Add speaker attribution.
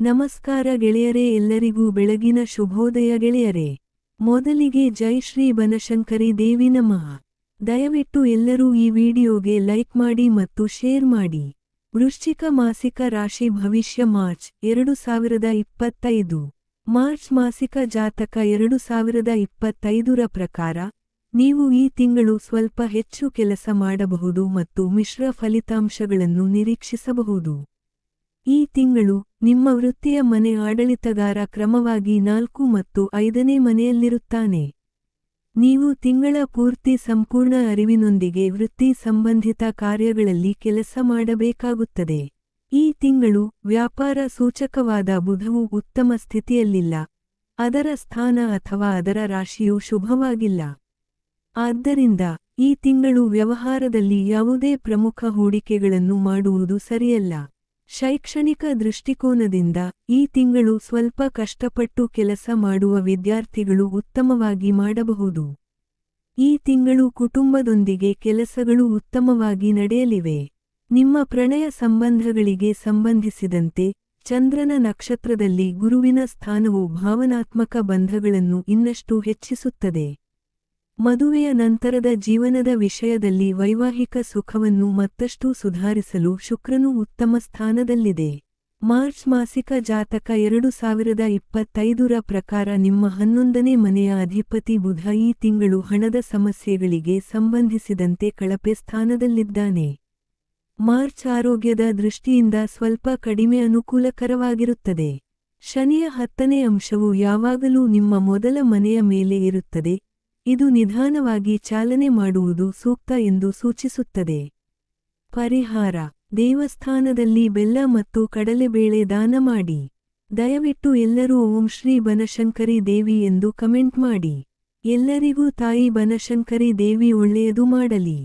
Speaker 1: ನಮಸ್ಕಾರ ಗೆಳೆಯರೇ, ಎಲ್ಲರಿಗೂ ಬೆಳಗಿನ ಶುಭೋದಯ ಗೆಳೆಯರೇ. ಮೊದಲಿಗೆ ಜೈ ಶ್ರೀ ಬನಶಂಕರಿ ದೇವಿ ನಮಃ. ದಯವಿಟ್ಟು ಎಲ್ಲರೂ ಈ ವಿಡಿಯೋಗೆ ಲೈಕ್ ಮಾಡಿ ಮತ್ತು ಶೇರ್ ಮಾಡಿ. ವೃಶ್ಚಿಕ ಮಾಸಿಕ ರಾಶಿ ಭವಿಷ್ಯ ಮಾರ್ಚ್ 2025. ಮಾರ್ಚ್ ಮಾಸಿಕ ಜಾತಕ 2025ರ ಪ್ರಕಾರ ನೀವು ಈ ತಿಂಗಳು ಸ್ವಲ್ಪ ಹೆಚ್ಚು ಕೆಲಸ ಮಾಡಬಹುದು ಮತ್ತು ಮಿಶ್ರ ಫಲಿತಾಂಶಗಳನ್ನು ನಿರೀಕ್ಷಿಸಬಹುದು. ಈ ತಿಂಗಳು ನಿಮ್ಮ ವೃತ್ತಿಯ ಮನೆ ಆಡಳಿತಗಾರ ಕ್ರಮವಾಗಿ 4 ಮತ್ತು 5ನೇ ಮನೆಯಲ್ಲಿರುತ್ತಾನೆ. ನೀವು ತಿಂಗಳ ಪೂರ್ತಿ ಸಂಪೂರ್ಣ ಅರಿವಿನೊಂದಿಗೆ ವೃತ್ತಿ ಸಂಬಂಧಿತ ಕಾರ್ಯಗಳಲ್ಲಿ ಕೆಲಸ ಮಾಡಬೇಕಾಗುತ್ತದೆ. ಈ ತಿಂಗಳು ವ್ಯಾಪಾರ ಸೂಚಕವಾದ ಬುಧವು ಉತ್ತಮ ಸ್ಥಿತಿಯಲ್ಲಿಲ್ಲ. ಅದರ ಸ್ಥಾನ ಅಥವಾ ಅದರ ರಾಶಿಯು ಶುಭವಾಗಿಲ್ಲ. ಆದ್ದರಿಂದ ಈ ತಿಂಗಳು ವ್ಯವಹಾರದಲ್ಲಿ ಯಾವುದೇ ಪ್ರಮುಖ ಹೂಡಿಕೆಗಳನ್ನು ಮಾಡುವುದು ಸರಿಯಲ್ಲ. ಶೈಕ್ಷಣಿಕ ದೃಷ್ಟಿಕೋನದಿಂದ ಈ ತಿಂಗಳು ಸ್ವಲ್ಪ ಕಷ್ಟಪಟ್ಟು ಕೆಲಸ ಮಾಡುವ ವಿದ್ಯಾರ್ಥಿಗಳು ಉತ್ತಮವಾಗಿ ಮಾಡಬಹುದು. ಈ ತಿಂಗಳು ಕುಟುಂಬದೊಂದಿಗೆ ಕೆಲಸಗಳು ಉತ್ತಮವಾಗಿ ನಡೆಯಲಿವೆ. ನಿಮ್ಮ ಪ್ರಣಯ ಸಂಬಂಧಗಳಿಗೆ ಸಂಬಂಧಿಸಿದಂತೆ ಚಂದ್ರನ ನಕ್ಷತ್ರದಲ್ಲಿ ಗುರುವಿನ ಸ್ಥಾನವು ಭಾವನಾತ್ಮಕ ಬಂಧಗಳನ್ನು ಇನ್ನಷ್ಟು ಹೆಚ್ಚಿಸುತ್ತದೆ. ಮದುವೆಯ ನಂತರದ ಜೀವನದ ವಿಷಯದಲ್ಲಿ ವೈವಾಹಿಕ ಸುಖವನ್ನು ಮತ್ತಷ್ಟು ಸುಧಾರಿಸಲು ಶುಕ್ರನು ಉತ್ತಮ ಸ್ಥಾನದಲ್ಲಿದೆ. ಮಾರ್ಚ್ ಮಾಸಿಕ ಜಾತಕ 2025ರ ಪ್ರಕಾರ ನಿಮ್ಮ 11ನೇ ಮನೆಯ ಅಧಿಪತಿ ಬುಧ ಈ ತಿಂಗಳು ಹಣದ ಸಮಸ್ಯೆಗಳಿಗೆ ಸಂಬಂಧಿಸಿದಂತೆ ಕಳಪೆ ಸ್ಥಾನದಲ್ಲಿದ್ದಾನೆ. ಮಾರ್ಚ್ ಆರೋಗ್ಯದ ದೃಷ್ಟಿಯಿಂದ ಸ್ವಲ್ಪ ಕಡಿಮೆ ಅನುಕೂಲಕರವಾಗಿರುತ್ತದೆ. ಶನಿಯ 10ನೇ ಅಂಶವು ಯಾವಾಗಲೂ ನಿಮ್ಮ ಮೊದಲ ಮನೆಯ ಮೇಲೆ ಇರುತ್ತದೆ. ಇದು ನಿಧಾನವಾಗಿ ಚಾಲನೆ ಮಾಡುವುದು ಸೂಕ್ತ ಎಂದು ಸೂಚಿಸುತ್ತದೆ. ಪರಿಹಾರ: ದೇವಸ್ಥಾನದಲ್ಲಿ ಬೆಲ್ಲ ಮತ್ತು ಕಡಲೆಬೇಳೆ ದಾನ ಮಾಡಿ. ದಯವಿಟ್ಟು ಎಲ್ಲರೂ ಓಂ ಶ್ರೀ ಬನಶಂಕರಿ ದೇವಿ ಎಂದು ಕಮೆಂಟ್ ಮಾಡಿ. ಎಲ್ಲರಿಗೂ ತಾಯಿ ಬನಶಂಕರಿ ದೇವಿ ಒಳ್ಳೆಯದು ಮಾಡಲಿ.